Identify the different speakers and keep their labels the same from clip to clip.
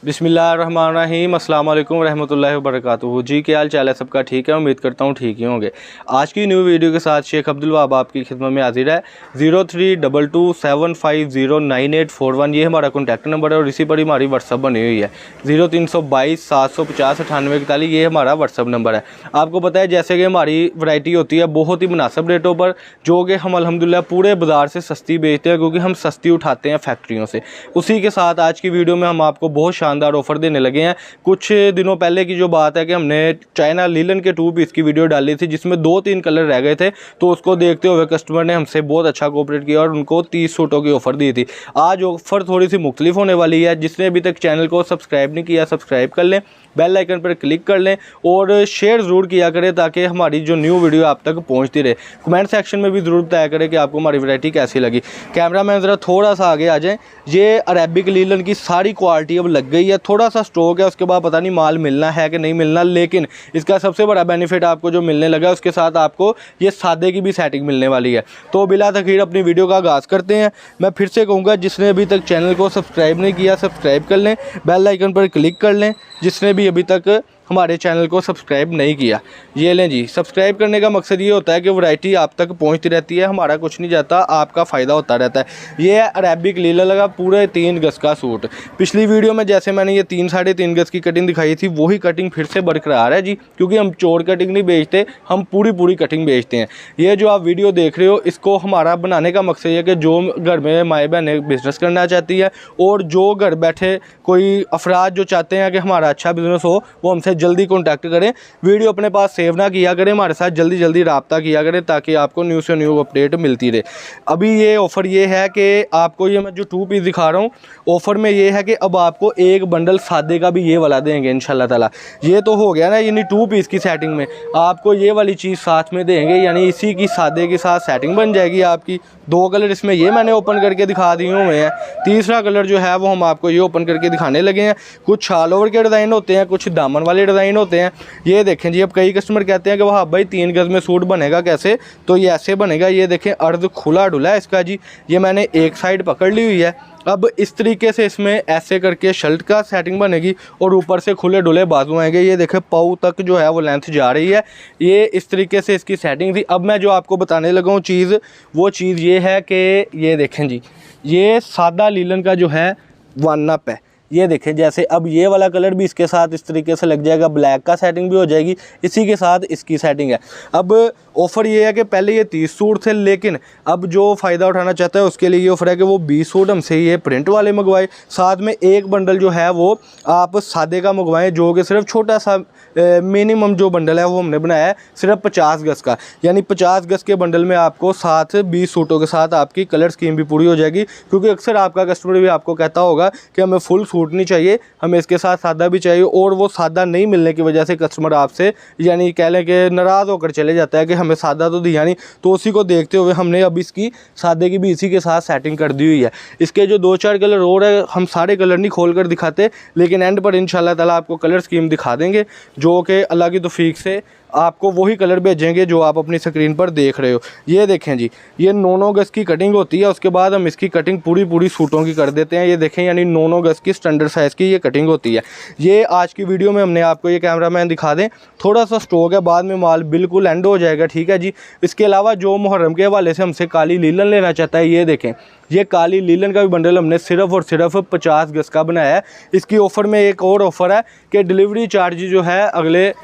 Speaker 1: बिस्मिल्लाहिर्रहमानिर्रहीम, अस्सलाम वालेकुम रहमतुल्लाहि व बरकातुहू। जी क्या हाल चाल है सबका? ठीक है, उम्मीद करता हूँ ठीक ही होंगे। आज की न्यू वीडियो के साथ शेख अब्दुल वहाब आपकी खिदमत में हाजिर है। 0322750981 ये हमारा कॉन्टैक्ट नंबर है और इसी पर ही हमारी व्हाट्सअप बनी हुई है। 0322 750 9841 ये हमारा व्हाट्सअप नंबर है। आपको पता है जैसे कि हमारी वैरायटी होती है बहुत ही मुनासिब रेटों पर, जो कि हम अल्हम्दुलिल्लाह पूरे बाज़ार से सस्ती बेचते हैं, क्योंकि हम सस्ती उठाते हैं फैक्ट्रियों से। उसी के साथ आज की वीडियो में हम आपको बहुत शानदार ऑफ़र देने लगे हैं। कुछ दिनों पहले की जो बात है कि हमने चाइना लीलन के 2 पीस की वीडियो डाली थी, जिसमें 2-3 कलर रह गए थे, तो उसको देखते हुए कस्टमर ने हमसे बहुत अच्छा कोऑपरेट किया और उनको 30 सूटों की ऑफ़र दी थी। आज ऑफ़र थोड़ी सी मुख्तलिफ होने वाली है। जिसने अभी तक चैनल को सब्सक्राइब नहीं किया, सब्सक्राइब कर लें, बेल आइकन पर क्लिक कर लें और शेयर ज़रूर किया करें ताकि हमारी जो न्यू वीडियो आप तक पहुंचती रहे। कमेंट सेक्शन में भी ज़रूर बताया करें कि आपको हमारी वैरायटी कैसी लगी। कैमरा मैन ज़रा थोड़ा सा आगे आ जाएं। ये अरेबिक लीलन की सारी क्वालिटी अब लग गई है, थोड़ा सा स्टॉक है, उसके बाद पता नहीं माल मिलना है कि नहीं मिलना, लेकिन इसका सबसे बड़ा बेनिफिट आपको जो मिलने लगा है उसके साथ आपको ये सादे की भी सेटिंग मिलने वाली है। तो बिला तखीर अपनी वीडियो का आगाज़ करते हैं। मैं फिर से कहूँगा, जिसने अभी तक चैनल को सब्सक्राइब नहीं किया सब्सक्राइब कर लें, बेल आइकन पर क्लिक कर लें। जिसने भी अभी तक हमारे चैनल को सब्सक्राइब नहीं किया, ये लें जी। सब्सक्राइब करने का मकसद ये होता है कि वैरायटी आप तक पहुंचती रहती है, हमारा कुछ नहीं जाता, आपका फ़ायदा होता रहता है। ये है अरेबिक लीलन लगा पूरे 3 गज़ का सूट। पिछली वीडियो में जैसे मैंने ये 3-3.5 गज़ की कटिंग दिखाई थी, वही कटिंग फिर से बरकरार है जी, क्योंकि हम चौड़ कटिंग नहीं बेचते, हम पूरी कटिंग बेचते हैं। ये जो आप वीडियो देख रहे हो, इसको हमारा बनाने का मकसद ये कि जो घर में माएँ बहनें बिज़नेस करना चाहती है और जो घर बैठे कोई अफराद जो चाहते हैं कि हमारा अच्छा बिज़नेस हो, वो हमसे जल्दी कॉन्टैक्ट करें। वीडियो अपने पास सेव ना किया करें, हमारे साथ जल्दी रब्ता किया करें ताकि आपको न्यू से न्यू अपडेट मिलती रहे। अभी ये ऑफ़र ये है कि आपको ये मैं जो 2 पीस दिखा रहा हूँ, ऑफ़र में ये है कि अब आपको एक बंडल सादे का भी ये वाला देंगे इंशाल्लाह ताला। ये तो हो गया ना, यानी 2 पीस की सेटिंग में आपको ये वाली चीज़ साथ में देंगे, यानी इसी की सादे के साथ सेटिंग बन जाएगी आपकी। 2 कलर इसमें ये मैंने ओपन करके दिखा दिए हुए हैं। तीसरा कलर जो है वो हम आपको ये ओपन करके दिखाने लगे हैं। कुछ शाल ओवर के डिज़ाइन होते हैं, कुछ दामन वाले डिज़ाइन होते हैं। ये देखें जी, अब कई कस्टमर कहते हैं कि वहाँ भाई 3 गज़ में सूट बनेगा कैसे, तो ये ऐसे बनेगा। ये देखें अर्ध खुला डुला है इसका जी। ये मैंने एक साइड पकड़ ली हुई है। अब इस तरीके से इसमें ऐसे करके शर्ट का सेटिंग बनेगी और ऊपर से खुले डुले बाजू आएंगे। ये देखें पाँव तक जो है वो लेंथ जा रही है। ये इस तरीके से इसकी सेटिंग थी। अब मैं जो आपको बताने लगा हूँ चीज़, वो चीज़ ये है कि ये देखें जी, ये सादा लीलन का जो है 1 अप है। ये देखें, जैसे अब ये वाला कलर भी इसके साथ इस तरीके से लग जाएगा, ब्लैक का सेटिंग भी हो जाएगी, इसी के साथ इसकी सेटिंग है। अब ऑफ़र ये है कि पहले ये 30 सूट थे, लेकिन अब जो फ़ायदा उठाना चाहता है उसके लिए ये ऑफ़र है कि वो 20 सूट हमसे ये प्रिंट वाले मंगवाए, साथ में एक बंडल जो है वो आप सादे का मंगवाएं, जो कि सिर्फ छोटा सा मिनिमम जो बंडल है वो हमने बनाया है सिर्फ 50 गज़ का। यानी 50 गज़ के बंडल में आपको साथ 20 सूटों के साथ आपकी कलर स्कीम भी पूरी हो जाएगी, क्योंकि अक्सर आपका कस्टमर भी आपको कहता होगा कि हमें फुल सूट नहीं चाहिए, हमें इसके साथ सादा भी चाहिए, और वो सादा नहीं मिलने की वजह से कस्टमर आपसे यानी कह लें कि नाराज़ होकर चले जाता है कि हमें सादा तो दिया नहीं। तो उसी को देखते हुए हमने अब इसकी सादे की भी इसी के साथ सेटिंग कर दी हुई है। इसके जो 2-4 कलर और है, हम सारे कलर नहीं खोल कर दिखाते, लेकिन एंड पर इंशाल्लाह ताला आपको कलर स्कीम दिखा देंगे, जो कि अल्लाह की तौफीक से आपको वही कलर भेजेंगे जो आप अपनी स्क्रीन पर देख रहे हो। ये देखें जी, ये 9 गज़ की कटिंग होती है, उसके बाद हम इसकी कटिंग पूरी सूटों की कर देते हैं। ये देखें, यानी 9 गज़ की स्टैंडर्ड साइज़ की ये कटिंग होती है। ये आज की वीडियो में हमने आपको ये कैमरा मैन दिखा दें, थोड़ा सा स्टॉक है, बाद में माल बिल्कुल एंड हो जाएगा, ठीक है जी। इसके अलावा जो मुहर्रम के हवाले से हमसे काली लीलन लेना चाहता है, ये देखें, ये काली लीलन का भी बंडल हमने सिर्फ और सिर्फ 50 गज़ का बनाया है। इसकी ऑफ़र में एक और ऑफ़र है कि डिलीवरी चार्ज जो है अगले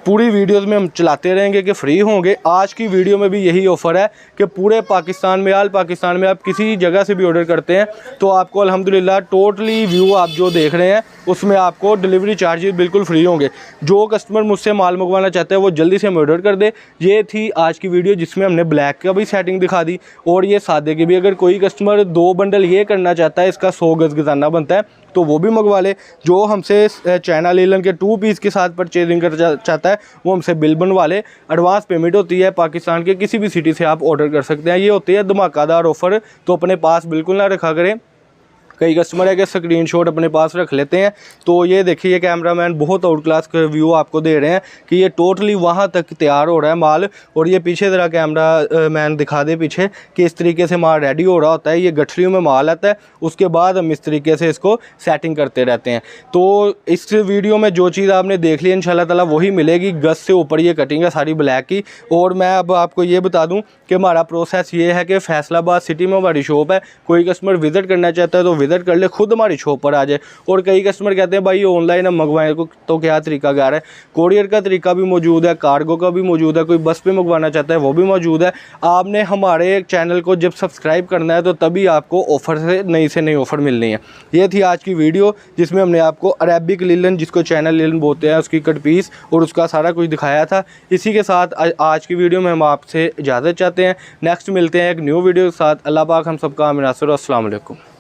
Speaker 1: पूरी वीडियोस में हम चलाते रहेंगे कि फ्री होंगे। आज की वीडियो में भी यही ऑफ़र है कि पूरे पाकिस्तान में, आल पाकिस्तान में आप किसी जगह से भी ऑर्डर करते हैं तो आपको अल्हम्दुलिल्लाह टोटली व्यू आप जो देख रहे हैं उसमें आपको डिलीवरी चार्जेस बिल्कुल फ्री होंगे। जो कस्टमर मुझसे माल मंगवाना चाहते हैं वो जल्दी से हमें ऑर्डर कर दे। ये थी आज की वीडियो, जिसमें हमने ब्लैक का भी सेटिंग दिखा दी और ये सादे की भी। अगर कोई कस्टमर 2 बंडल ये करना चाहता है, इसका 100 गज़ गजाना बनता है, तो वो भी मंगवा ले। जो हमसे चाइना लीलन के 2 पीस के साथ परचेजिंग कर चाहता है वो हमसे बिल बनवा ले। एडवांस पेमेंट होती है, पाकिस्तान के किसी भी सिटी से आप ऑर्डर कर सकते हैं। ये होती है धमाकेदार ऑफ़र, तो अपने पास बिल्कुल ना रखा करें। कई कस्टमर है कि स्क्रीनशॉट अपने पास रख लेते हैं। तो ये देखिए कैमरामैन बहुत आउट क्लास व्यू आपको दे रहे हैं कि ये टोटली वहाँ तक तैयार हो रहा है माल। और ये पीछे ज़रा कैमरा मैन दिखा दे पीछे कि इस तरीके से माल रेडी हो रहा होता है। ये गठरियों में माल आता है, उसके बाद हम इस तरीके से इसको सेटिंग करते रहते हैं। तो इस वीडियो में जो चीज़ आपने देख ली इंशाल्लाह ताला वही मिलेगी। गज से ऊपर ये कटिंग है सारी ब्लैक की। और मैं अब आपको ये बता दूं कि हमारा प्रोसेस ये है कि फैसलाबाद सिटी में हमारी शॉप है। कोई कस्टमर विज़िट करना चाहता है तो विज़िट कर ले, खुद हमारी शॉप पर आ जाए। और कई कस्टमर कहते हैं भाई ऑनलाइन हम मंगवाएं तो क्या तरीका कार है। कोरियर का तरीका भी मौजूद है, कार्गो का भी मौजूद है, कोई बस पे मंगवाना चाहता है वो भी मौजूद है। आपने हमारे चैनल को जब सब्सक्राइब करना है तो तभी आपको ऑफ़र से नई ऑफ़र मिलनी है। ये थी आज की वीडियो जिसमें हमने आपको अरेबिक लिलन, जिसको चैनल लिलन बोलते हैं, उसकी कट पीस और उसका सारा कुछ दिखाया था। इसी के साथ आज की वीडियो में हम आपसे इजाज़त चाहते हैं। नेक्स्ट मिलते हैं एक न्यू वीडियो के साथ। अल्लाह पाक हम सबका आमीन। अस्सलाम वालेकुम।